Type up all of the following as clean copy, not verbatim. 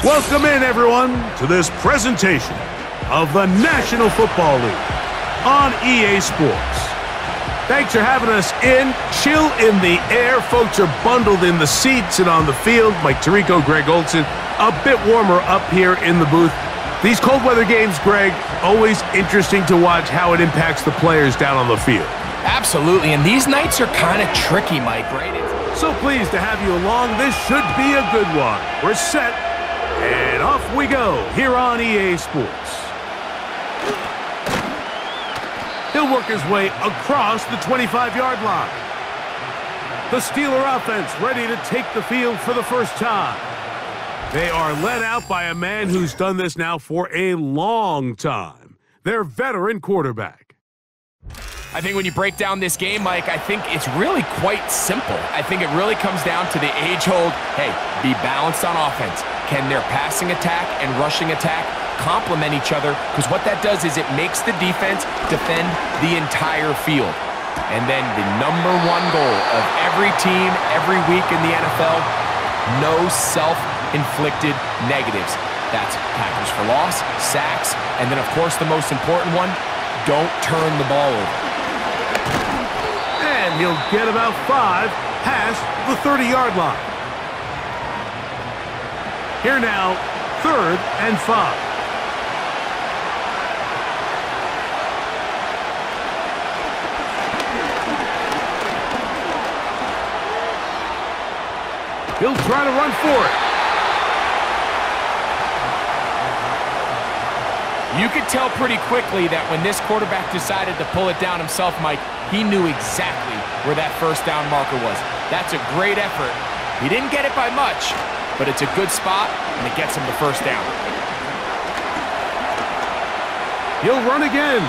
Welcome in, everyone, to this presentation of the National Football League on EA Sports. Thanks for having us in. Chill in the air. Folks are bundled in the seats and on the field. Mike Tirico, Greg Olson, a bit warmer up here in the booth. These cold weather games, Greg, always interesting to watch how it impacts the players down on the field. Absolutely, and these nights are kind of tricky, Mike, right? So pleased to have you along. This should be a good one. We're set, and off we go here on EA Sports. He'll work his way across the 25-yard line. The Steeler offense ready to take the field for the first time. They are led out by a man who's done this now for a long time. Their veteran quarterback. I think when you break down this game, Mike, I think it's really quite simple. I think it really comes down to the age-old, hey, be balanced on offense. Can their passing attack and rushing attack complement each other? Because what that does is it makes the defense defend the entire field. And then the #1 goal of every team, every week in the NFL, no self-inflicted negatives. That's tackles for loss, sacks, and then, of course, the most important one, don't turn the ball over. And he'll get about 5 past the 30-yard line. Here now, 3rd and 5. He'll try to run for it. You could tell pretty quickly that when this quarterback decided to pull it down himself, Mike, he knew exactly where that first down marker was. That's a great effort. He didn't get it by much, but it's a good spot, and it gets him the first down. He'll run again.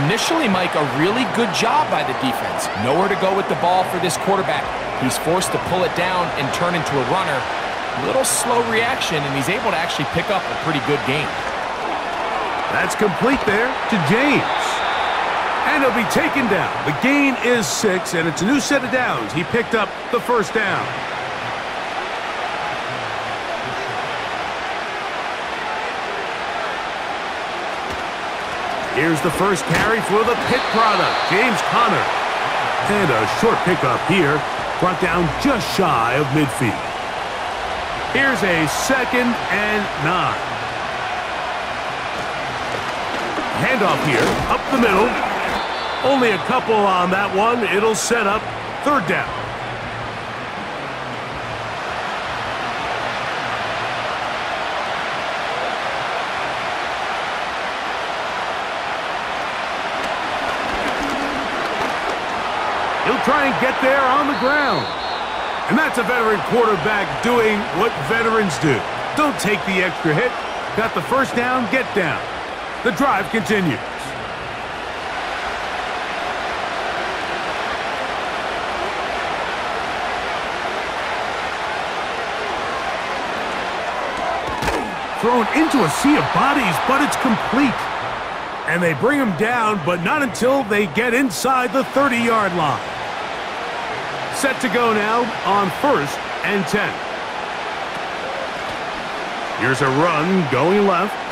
Initially, Mike, a really good job by the defense. Nowhere to go with the ball for this quarterback. He's forced to pull it down and turn into a runner. A little slow reaction, and he's able to actually pick up a pretty good gain. That's complete there to James. And he'll be taken down. The gain is 6, and it's a new set of downs. He picked up the first down. Here's the first carry for the Pitt product, James Conner. And a short pickup here, brought down just shy of midfield. Here's a 2nd and 9. Handoff here, up the middle. Only a couple on that one. It'll set up 3rd down. He'll try and get there on the ground. And that's a veteran quarterback doing what veterans do. Don't take the extra hit. Got the first down, get down. The drive continues. Thrown into a sea of bodies, but it's complete. And they bring him down, but not until they get inside the 30-yard line. Set to go now on 1st and 10. Here's a run going left.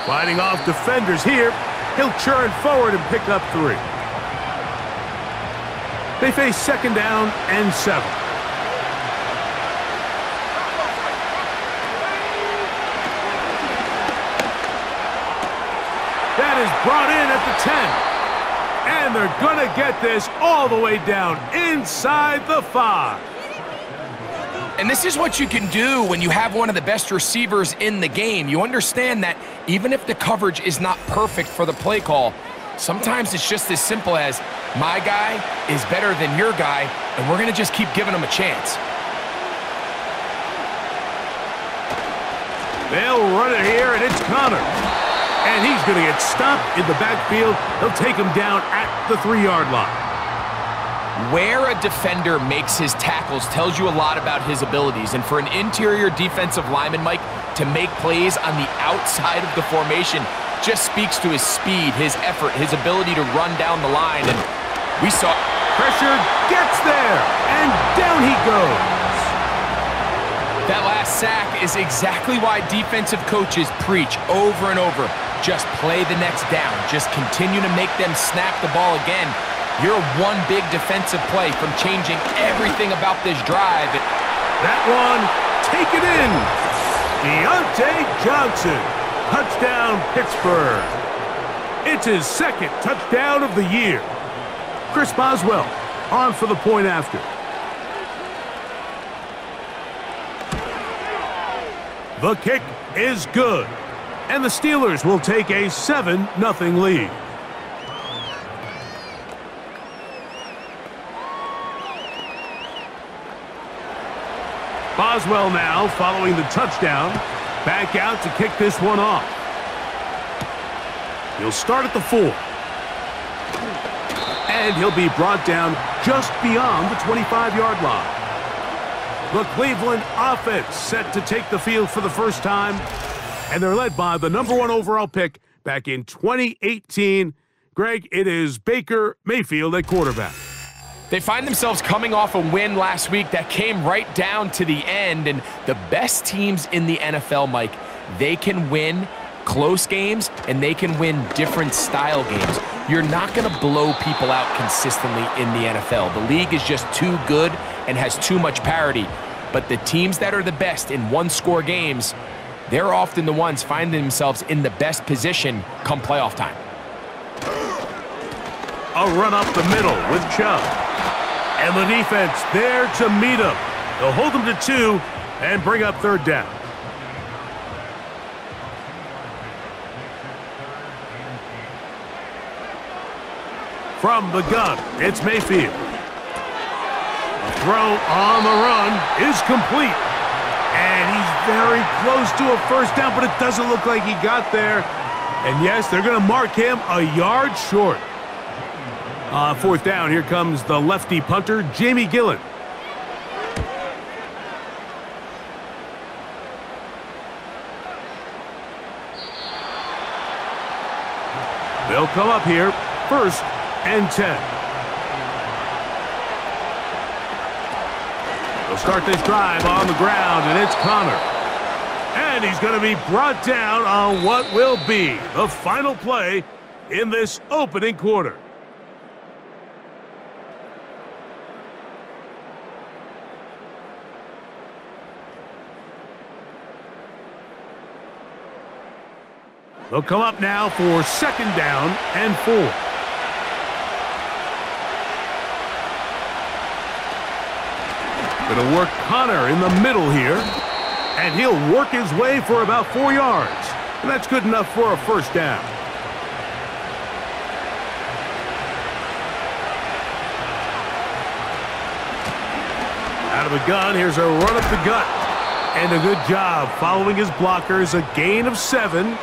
Fighting off defenders here. He'll churn forward and pick up 3. They face 2nd down and 7. That is brought in at the 10. And they're going to get this all the way down inside the 5. And this is what you can do when you have one of the best receivers in the game. You understand that even if the coverage is not perfect for the play call, sometimes it's just as simple as, my guy is better than your guy, and we're going to just keep giving him a chance. They'll run it here, and it's Conner. And he's going to get stopped in the backfield. They'll take him down at the 3-yard line. Where a defender makes his tackles tells you a lot about his abilities. And for an interior defensive lineman, Mike, to make plays on the outside of the formation just speaks to his speed, his effort, his ability to run down the line. And we saw pressure, gets there, and down he goes. That last sack is exactly why defensive coaches preach over and over. Just play the next down. Just continue to make them snap the ball again. You're one big defensive play from changing everything about this drive. That one, take it in. Deontay Johnson, touchdown Pittsburgh. It's his second touchdown of the year. Chris Boswell on for the point after. The kick is good, and the Steelers will take a 7-0 lead. Boswell now following the touchdown, back out to kick this one off. He'll start at the 4. And he'll be brought down just beyond the 25-yard line. The Cleveland offense set to take the field for the first time, and they're led by the #1 overall pick back in 2018. Greg, it is Baker Mayfield at quarterback. They find themselves coming off a win last week that came right down to the end, and the best teams in the NFL, Mike, they can win close games, and they can win different style games. You're not going to blow people out consistently in the NFL. The league is just too good and has too much parity. But the teams that are the best in one-score games, they're often the ones finding themselves in the best position come playoff time. A run up the middle with Chubb. And the defense there to meet him. They'll hold him to 2 and bring up 3rd down. From the gun, it's Mayfield. The throw on the run is complete. And he's very close to a 1st down, but it doesn't look like he got there. And yes, they're going to mark him a yard short. 4th down, here comes the lefty punter, Jamie Gillen. They'll come up here, 1st and 10. They'll start this drive on the ground, and it's Connor. And he's going to be brought down on what will be the final play in this opening quarter. They'll come up now for 2nd down and 4. Going to work Connor in the middle here. And he'll work his way for about 4 yards. And that's good enough for a 1st down. Out of the gun, here's a run up the gut. And a good job following his blockers. A gain of 7.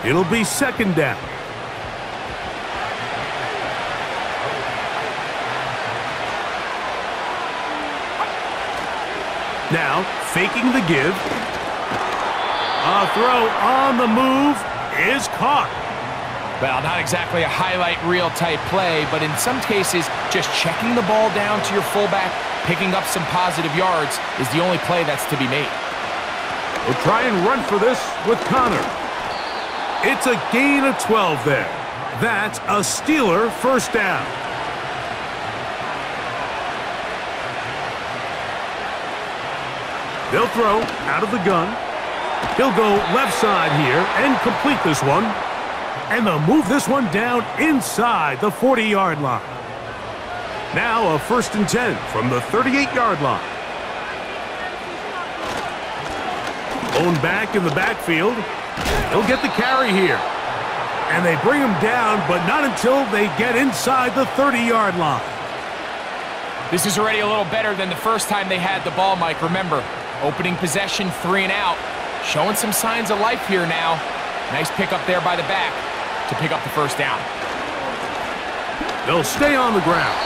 It'll be 2nd down. Now, faking the give. A throw on the move is caught. Well, not exactly a highlight reel type play, but in some cases, just checking the ball down to your fullback, picking up some positive yards is the only play that's to be made. We'll try and run for this with Connor. It's a gain of 12 there. That's a Steeler 1st down. They'll throw out of the gun. He'll go left side here and complete this one. And they'll move this one down inside the 40-yard line. Now a 1st and 10 from the 38-yard line. Owned back in the backfield. He'll get the carry here. And they bring him down, but not until they get inside the 30-yard line. This is already a little better than the first time they had the ball, Mike. Remember, opening possession, 3 and out. Showing some signs of life here now. Nice pick up there by the back to pick up the 1st down. They'll stay on the ground.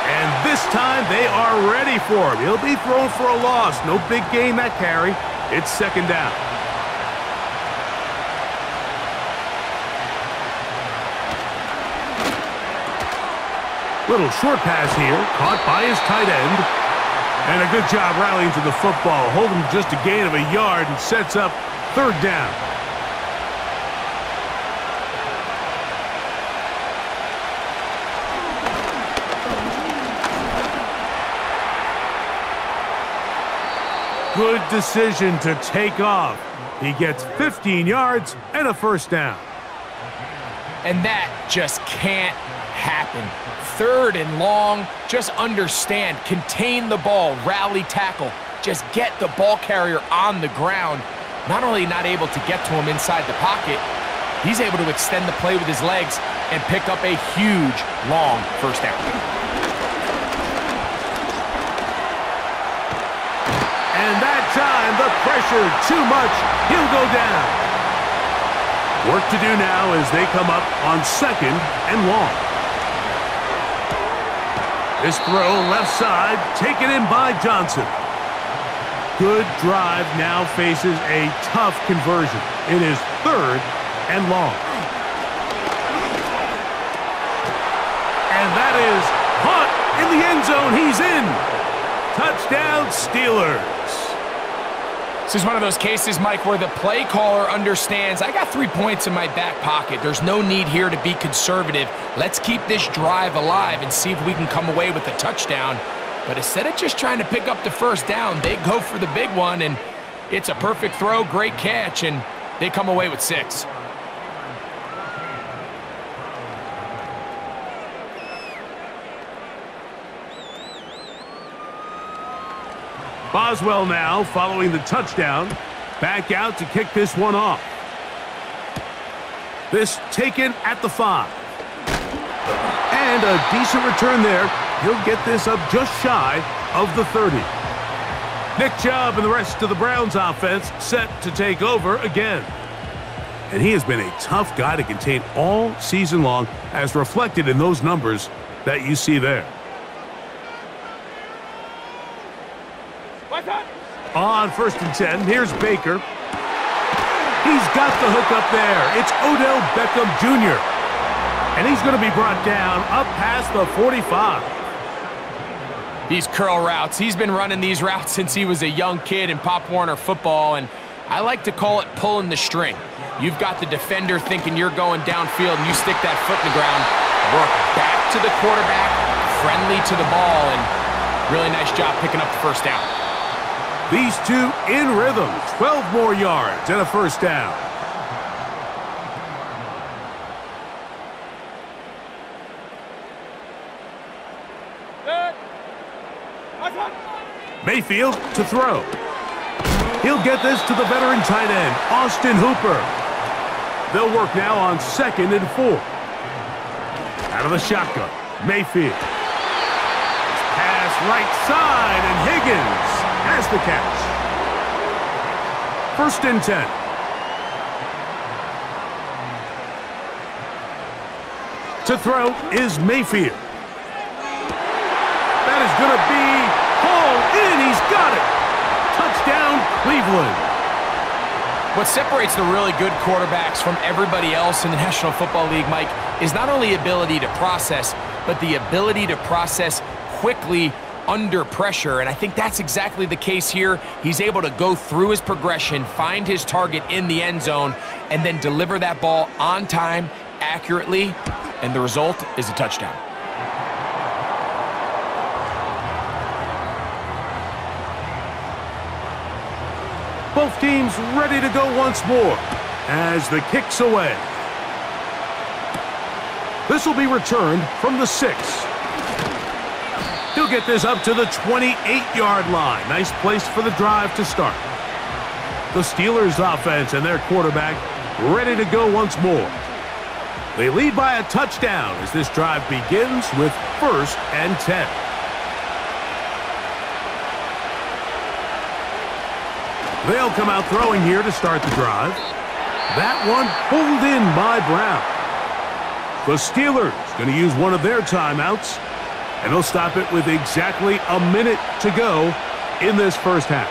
And this time they are ready for him. He'll be thrown for a loss. No big gain that carry. It's 2nd down. Little short pass here, caught by his tight end. And a good job rallying to the football. Holding just a gain of a yard and sets up third down. Good decision to take off. He gets 15 yards and a first down. And that just can't happen. Third and long, just understand, contain the ball, rally tackle, just get the ball carrier on the ground. Not only not able to get to him inside the pocket, he's able to extend the play with his legs and pick up a huge, long first down. And that time, the pressure, too much, he'll go down. Work to do now as they come up on second and long. This throw left side, taken in by Johnson. Good drive now faces a tough conversion. It is third and long. And that is caught in the end zone. He's in. Touchdown, Steelers. This is one of those cases, Mike, where the play caller understands, I got 3 points in my back pocket. There's no need here to be conservative. Let's keep this drive alive and see if we can come away with a touchdown. But instead of just trying to pick up the first down, they go for the big one, and it's a perfect throw, great catch, and they come away with 6. Boswell now following the touchdown. Back out to kick this one off. This taken at the 5. And a decent return there. He'll get this up just shy of the 30. Nick Chubb and the rest of the Browns offense set to take over again. And he has been a tough guy to contain all season long, as reflected in those numbers that you see there. On 1st and 10, here's Baker. He's got the hook up there. It's Odell Beckham Jr. And he's going to be brought down up past the 45. These curl routes, he's been running these routes since he was a young kid in Pop Warner football, and I like to call it pulling the string. You've got the defender thinking you're going downfield, and you stick that foot in the ground, work back to the quarterback, friendly to the ball, and really nice job picking up the first down. These two in rhythm, 12 more yards and a first down. Mayfield to throw. He'll get this to the veteran tight end, Austin Hooper. They'll work now on 2nd and 4. Out of the shotgun, Mayfield. Pass right side, and Higgins has the catch. 1st and 10. To throw is Mayfield. That is going to be hauled in. He's got it. Touchdown, Cleveland. What separates the really good quarterbacks from everybody else in the National Football League, Mike, is not only ability to process, but the ability to process quickly under pressure, and I think that's exactly the case here. He's able to go through his progression, find his target in the end zone, and then deliver that ball on time, accurately, and the result is a touchdown. Both teams ready to go once more as the kick's away. This will be returned from the 6. He'll get this up to the 28-yard line. Nice place for the drive to start. The Steelers offense and their quarterback ready to go once more. They lead by a touchdown as this drive begins with 1st and 10. They'll come out throwing here to start the drive. That one pulled in by Brown. The Steelers going to use one of their timeouts, and they'll stop it with exactly a minute to go in this first half.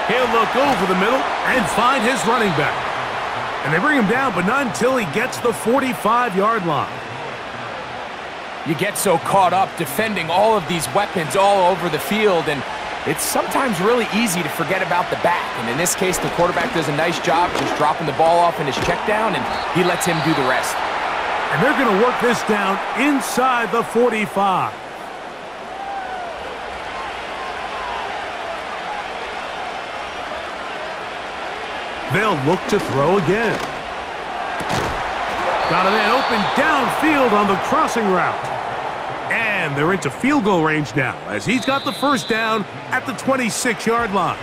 He'll look over the middle and find his running back. And they bring him down, but not until he gets the 45-yard line. You get so caught up defending all of these weapons all over the field, and it's sometimes really easy to forget about the back. And in this case, the quarterback does a nice job just dropping the ball off in his check down, and he lets him do the rest. And they're going to work this down inside the 45. They'll look to throw again. Got a man open downfield on the crossing route. And they're into field goal range now as he's got the first down at the 26-yard line.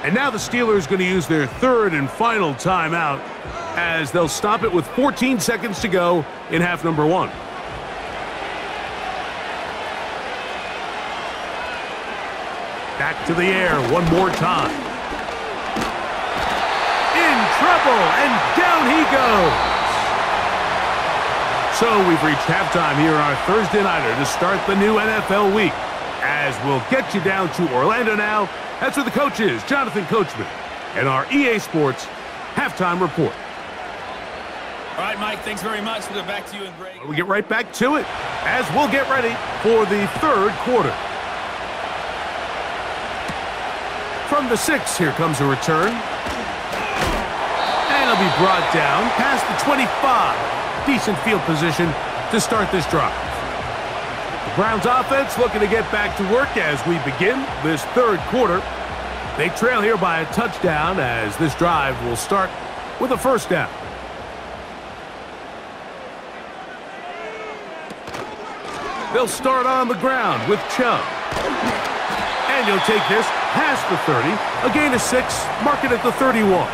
And now the Steelers going to use their third and final timeout as they'll stop it with 14 seconds to go in half number one. Back to the air one more time. In trouble, and down he goes. So we've reached halftime here on our Thursday Nighter to start the new NFL week. As we'll get you down to Orlando now. That's where the coach is, Jonathan Coachman, and our EA Sports halftime report. All right, Mike, thanks very much. We'll get back to you and Greg. We'll get right back to it as we'll get ready for the third quarter. From the 6, here comes a return. And it'll be brought down past the 25. Decent field position to start this drive. The Browns offense looking to get back to work as we begin this third quarter. They trail here by a touchdown as this drive will start with a first down. They'll start on the ground with Chubb. And you'll take this past the 30, a gain of 6, mark it at the 31.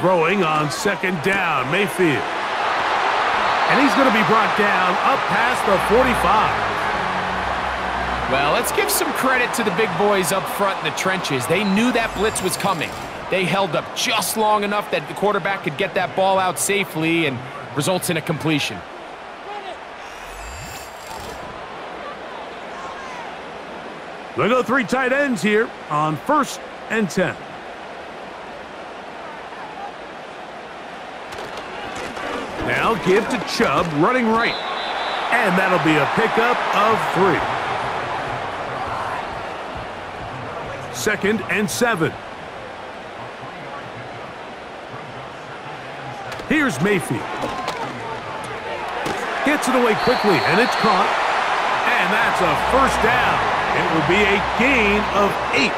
Throwing on second down, Mayfield. And he's going to be brought down up past the 45. Well, let's give some credit to the big boys up front in the trenches. They knew that blitz was coming. They held up just long enough that the quarterback could get that ball out safely and results in a completion. They'll go 3 tight ends here on 1st and 10. Now give to Chubb running right. And that'll be a pickup of 3. 2nd and 7. Here's Mayfield. Gets it away quickly, and it's caught. And that's a first down. It will be a gain of 8.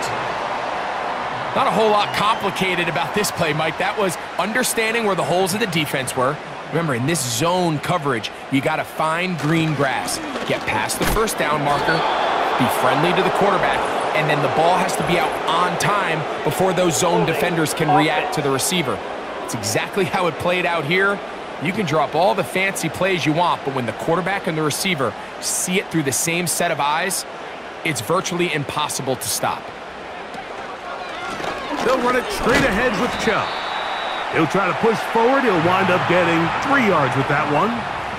Not a whole lot complicated about this play, Mike. That was understanding where the holes of the defense were. Remember, in this zone coverage, you got to find green grass. Get past the first down marker, be friendly to the quarterback, and then the ball has to be out on time before those zone defenders can react to the receiver. It's exactly how it played out here. You can drop all the fancy plays you want, but when the quarterback and the receiver see it through the same set of eyes, it's virtually impossible to stop. They'll run it straight ahead with Chubb. He'll try to push forward. He'll wind up getting 3 yards with that one.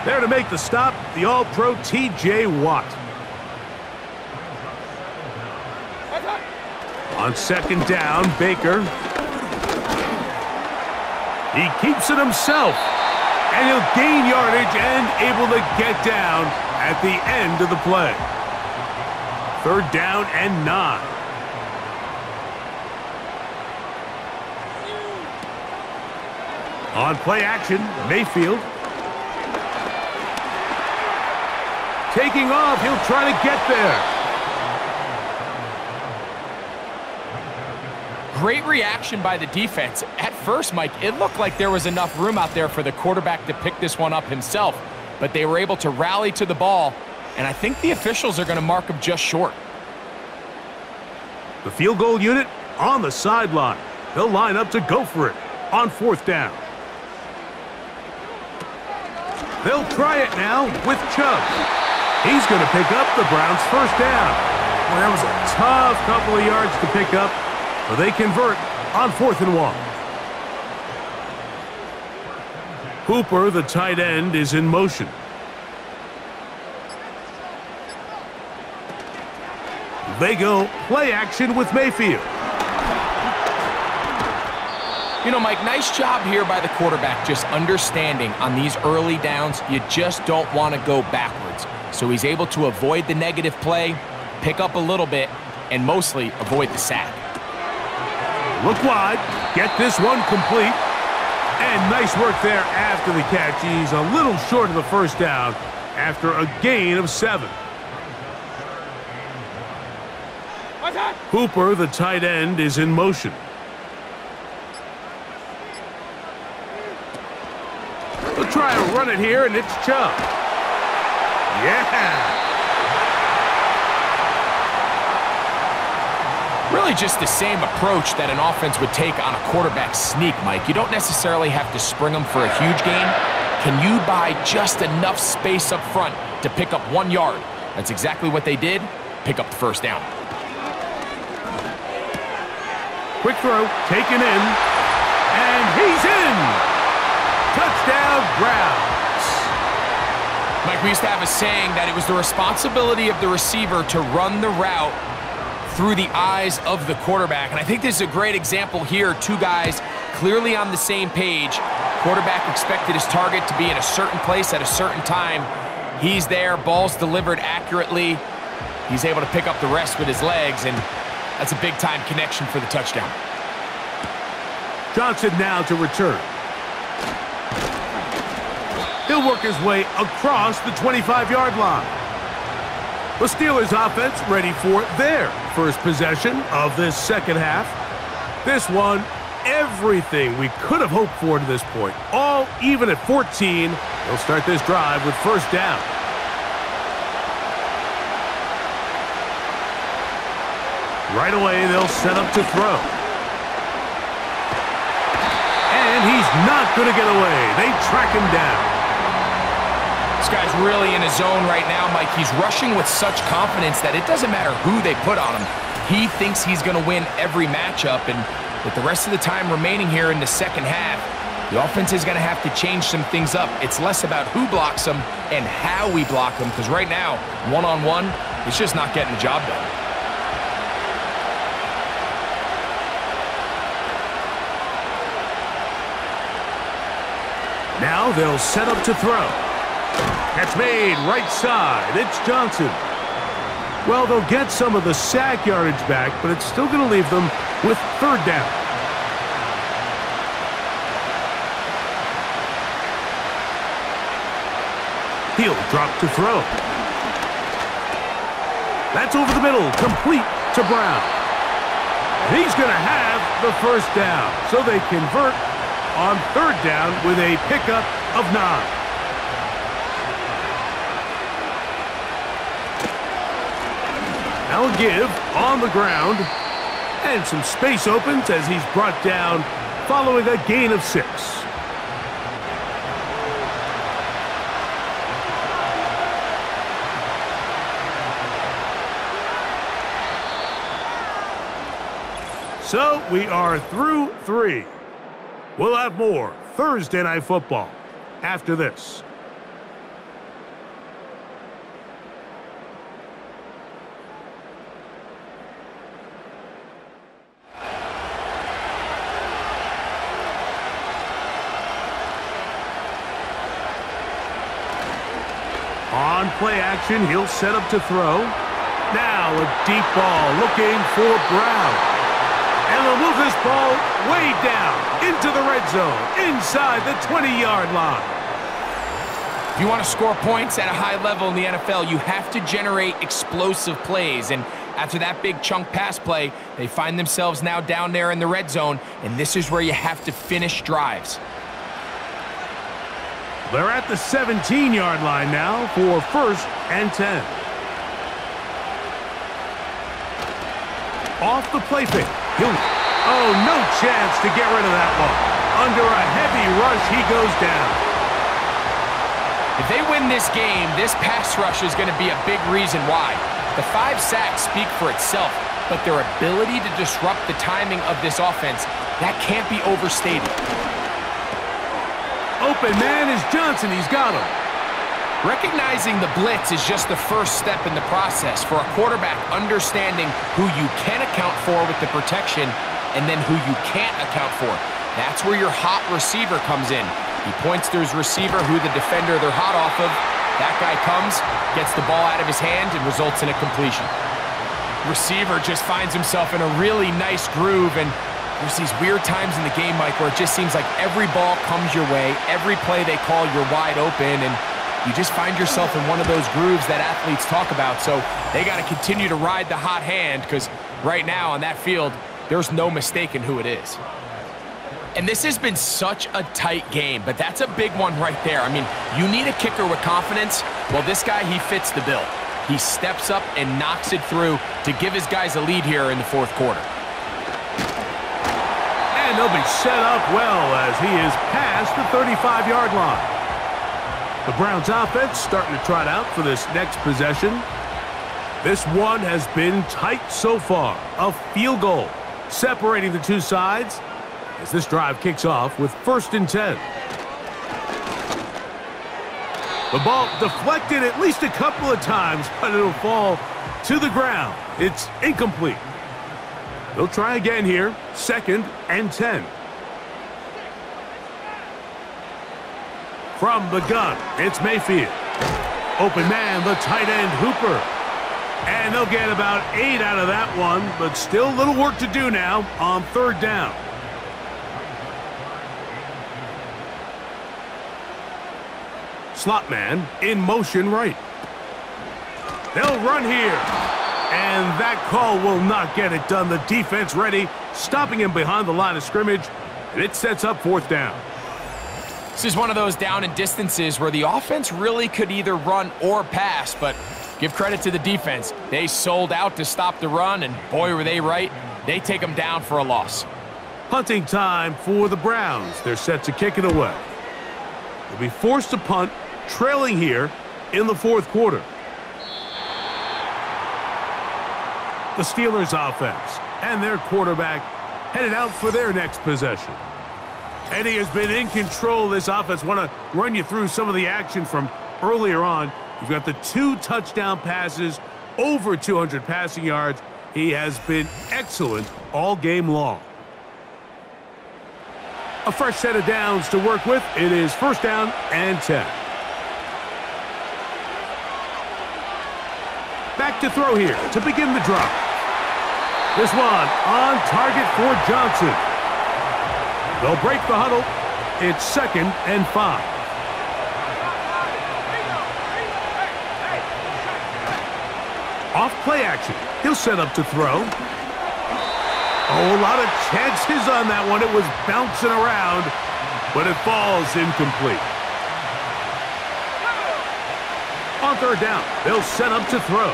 There to make the stop, the All-Pro T.J. Watt. On second down, Baker. He keeps it himself. And he'll gain yardage and able to get down at the end of the play. 3rd down and 9. On play action, Mayfield. Taking off, he'll try to get there. Great reaction by the defense. At first, Mike, it looked like there was enough room out there for the quarterback to pick this one up himself, but they were able to rally to the ball, and I think the officials are going to mark him just short. The field goal unit on the sideline. They'll line up to go for it on 4th down. They'll try it now with Chubb. He's going to pick up the Browns' first down. Well, that was a tough couple of yards to pick up, but they convert on 4th and 1. Hooper, the tight end, is in motion. they go play action with Mayfield. You know, Mike, nice job here by the quarterback, just understanding on these early downs, you just don't want to go backwards. So he's able to avoid the negative play, pick up a little bit, and mostly avoid the sack. Look wide, get this one complete, and nice work there after the catch. He's a little short of the first down after a gain of 7. Hooper, the tight end, is in motion. They'll try to run it here, and it's Chubb. Yeah! Really just the same approach that an offense would take on a quarterback sneak, Mike. You don't necessarily have to spring them for a huge gain. Can you buy just enough space up front to pick up 1 yard? That's exactly what they did. Pick up the first down. Quick throw, taken in, and he's in! Touchdown, Browns. Mike, we used to have a saying that it was the responsibility of the receiver to run the route through the eyes of the quarterback. And I think this is a great example here. Two guys clearly on the same page. Quarterback expected his target to be in a certain place at a certain time. He's there, ball's delivered accurately. He's able to pick up the rest with his legs, and that's a big-time connection for the touchdown. Johnson now to return. He'll work his way across the 25-yard line. The Steelers offense ready for their first possession of this second half. This one, everything we could have hoped for to this point. All even at 14. They'll start this drive with first down. Right away, they'll set up to throw. And he's not going to get away. They track him down. This guy's really in his zone right now, Mike. He's rushing with such confidence that it doesn't matter who they put on him. He thinks he's going to win every matchup, and with the rest of the time remaining here in the second half, the offense is going to have to change some things up. It's less about who blocks him and how we block him, because right now, one-on-one, it's just not getting the job done. Now they'll set up to throw. Catch made right side. It's Johnson. Well, they'll get some of the sack yardage back, but it's still going to leave them with third down. He'll drop to throw. That's over the middle, complete to Brown. He's going to have the first down, so they convert on third down with a pickup of 9. Now a give on the ground, and some space opens as he's brought down following a gain of 6. So we are through 3. We'll have more Thursday Night Football after this. On play action, he'll set up to throw. Now a deep ball looking for Brown. And they'll move this ball way down into the red zone, inside the 20-yard line. If you want to score points at a high level in the NFL, you have to generate explosive plays. And after that big chunk pass play, they find themselves now down there in the red zone, and this is where you have to finish drives. They're at the 17-yard line now for 1st and 10. Off the play fake. Oh, no chance to get rid of that one. Under a heavy rush, he goes down. If they win this game, this pass rush is going to be a big reason why. The 5 sacks speak for itself, but their ability to disrupt the timing of this offense, that can't be overstated. Open man is Johnson. He's got him. Recognizing the blitz is just the first step in the process for a quarterback understanding who you can account for with the protection and then who you can't account for. That's where your hot receiver comes in. He points to his receiver, who the defender they're hot off of. That guy comes, gets the ball out of his hand, and results in a completion. Receiver just finds himself in a really nice groove, and there's these weird times in the game, Mike, where it just seems like every ball comes your way, every play they call, you're wide open, and you just find yourself in one of those grooves that athletes talk about. So they got to continue to ride the hot hand, because right now on that field, there's no mistaking who it is. And this has been such a tight game, but that's a big one right there. I mean, you need a kicker with confidence. Well, this guy, he fits the bill. He steps up and knocks it through to give his guys a lead here in the fourth quarter. And they'll be set up well as he is past the 35-yard line. The Browns offense starting to trot out for this next possession. This one has been tight so far. A field goal separating the two sides as this drive kicks off with 1st and 10. The ball deflected at least a couple of times, but it'll fall to the ground. It's incomplete. They'll try again here. 2nd and 10. From the gun, it's Mayfield. Open man, the tight end, Hooper. And they'll get about 8 out of that one, but still a little work to do now on 3rd down. Slot man in motion right. They'll run here. And that call will not get it done. The defense ready, stopping him behind the line of scrimmage, and it sets up 4th down. This is one of those down and distances where the offense really could either run or pass, but give credit to the defense. They sold out to stop the run, and boy, were they right. They take them down for a loss. Punting time for the Browns. They're set to kick it away. They'll be forced to punt, trailing here in the 4th quarter. The Steelers offense and their quarterback headed out for their next possession. And he has been in control of this offense. Want to run you through some of the action from earlier on. You've got the 2 touchdown passes, over 200 passing yards. He has been excellent all game long. A fresh set of downs to work with. It is 1st down and 10. Back to throw here to begin the drive. This one on target for Johnson. They'll break the huddle. It's 2nd and 5. Off play action. He'll set up to throw. Oh, a lot of chances on that one. It was bouncing around, but it falls incomplete. On 3rd down, they'll set up to throw.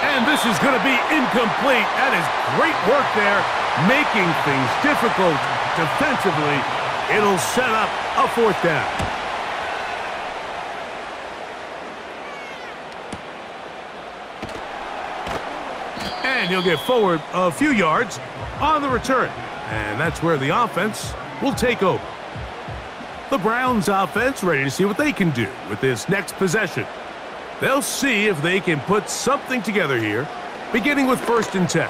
And this is going to be incomplete. That is great work there, making things difficult defensively. It'll set up a 4th down. And he'll get forward a few yards on the return. And that's where the offense will take over. The Browns offense ready to see what they can do with this next possession. They'll see if they can put something together here, beginning with 1st and 10.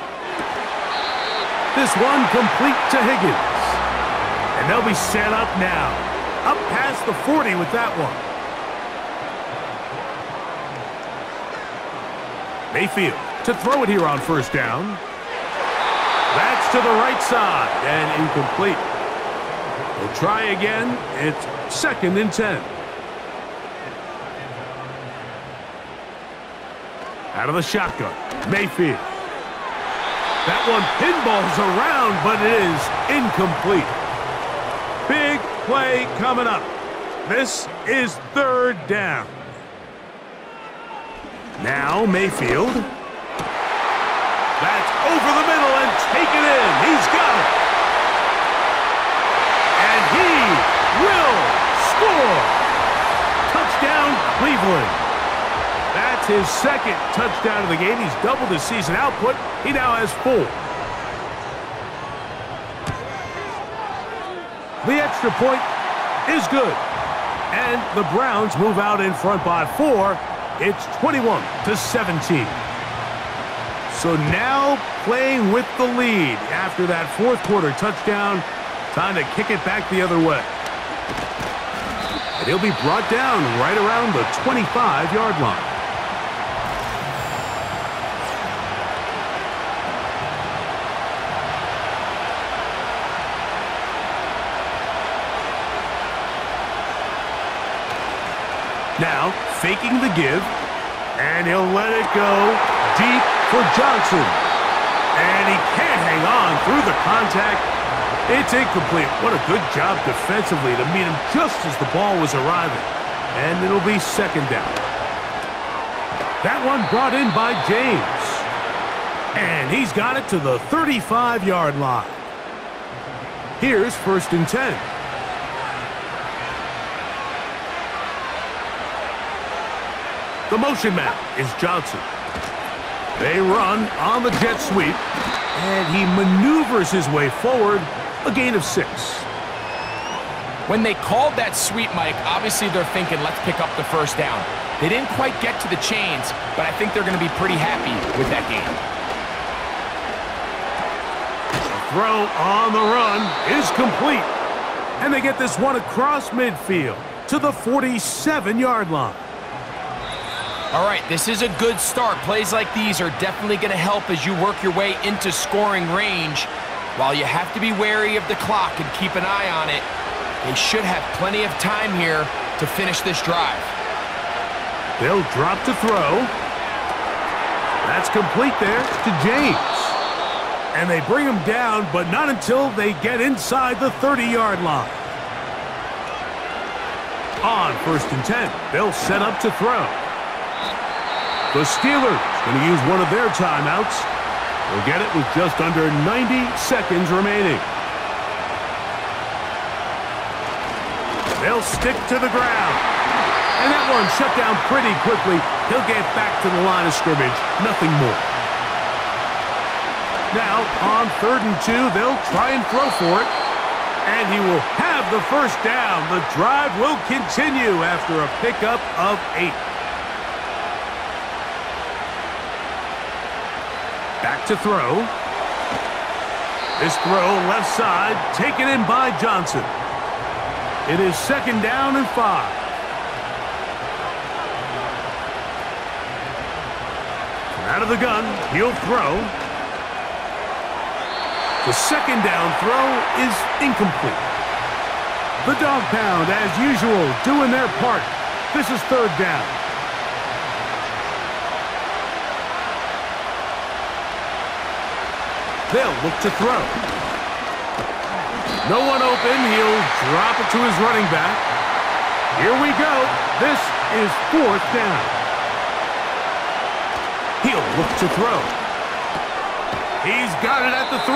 This one complete to Higgins. And they'll be set up now. Up past the 40 with that one. Mayfield to throw it here on 1st down. That's to the right side and incomplete. We'll try again. It's 2nd and 10. Out of the shotgun, Mayfield. That one pinballs around, but it is incomplete. Big play coming up. This is 3rd down. Now Mayfield. That's over the middle and taken in. He's got it. And he will score. Touchdown, Cleveland. That's his 2nd touchdown of the game. He's doubled his season output. He now has 4. The extra point is good. And the Browns move out in front by 4. It's 21-17. So now playing with the lead after that fourth quarter touchdown. Time to kick it back the other way. And he'll be brought down right around the 25-yard line. Now, faking the give, and he'll let it go deep for Johnson. And he can't hang on through the contact. It's incomplete. What a good job defensively to meet him just as the ball was arriving. And it'll be second down. That one brought in by James. And he's got it to the 35-yard line. Here's 1st and 10. The motion man is Johnson. They run on the jet sweep, and he maneuvers his way forward, a gain of 6. When they called that sweep, Mike, obviously they're thinking, let's pick up the first down. They didn't quite get to the chains, but I think they're going to be pretty happy with that game. The throw on the run is complete, and they get this one across midfield to the 47-yard line. All right, this is a good start. Plays like these are definitely going to help as you work your way into scoring range. While you have to be wary of the clock and keep an eye on it, they should have plenty of time here to finish this drive. They'll drop to throw. That's complete there to James. And they bring him down, but not until they get inside the 30-yard line. On 1st and 10, they'll set up to throw. The Steelers going to use one of their timeouts. They'll get it with just under 90 seconds remaining. They'll stick to the ground. And that one shut down pretty quickly. He'll get back to the line of scrimmage. Nothing more. Now, on 3rd and 2, they'll try and throw for it. And he will have the first down. The drive will continue after a pickup of 8. Back to throw. This throw left side taken in by Johnson. It is 2nd down and 5. Out of the gun, he'll throw. The 2nd down throw is incomplete. The dog pound, as usual, doing their part. This is 3rd down. They'll look to throw. No one open. He'll drop it to his running back. Here we go. This is 4th down. He'll look to throw. He's got it at the 3.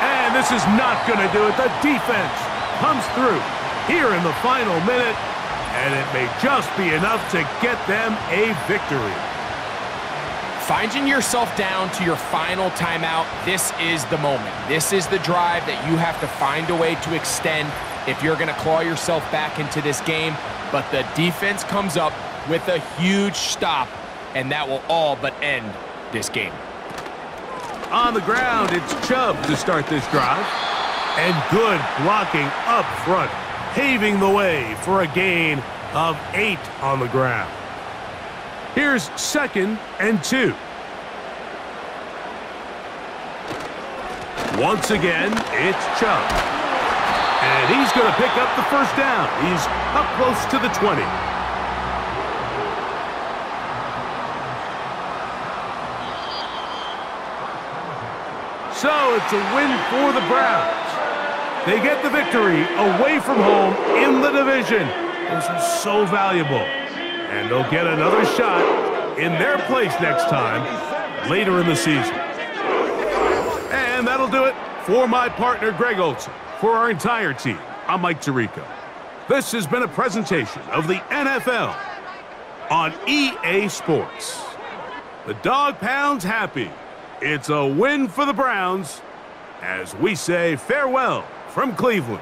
And this is not going to do it. The defense comes through here in the final minute. And it may just be enough to get them a victory. Finding yourself down to your final timeout, this is the moment. This is the drive that you have to find a way to extend if you're going to claw yourself back into this game. But the defense comes up with a huge stop, and that will all but end this game. On the ground, it's Chubb to start this drive. And good blocking up front, paving the way for a gain of 8 on the ground. Here's 2nd and 2. Once again, it's Chubb. And he's going to pick up the first down. He's up close to the 20. So it's a win for the Browns. They get the victory away from home in the division. This is so valuable. And they'll get another shot in their place next time, later in the season. And that'll do it for my partner, Greg Olson. For our entire team, I'm Mike Tirico. This has been a presentation of the NFL on EA Sports. The Dog Pound's happy. It's a win for the Browns as we say farewell from Cleveland.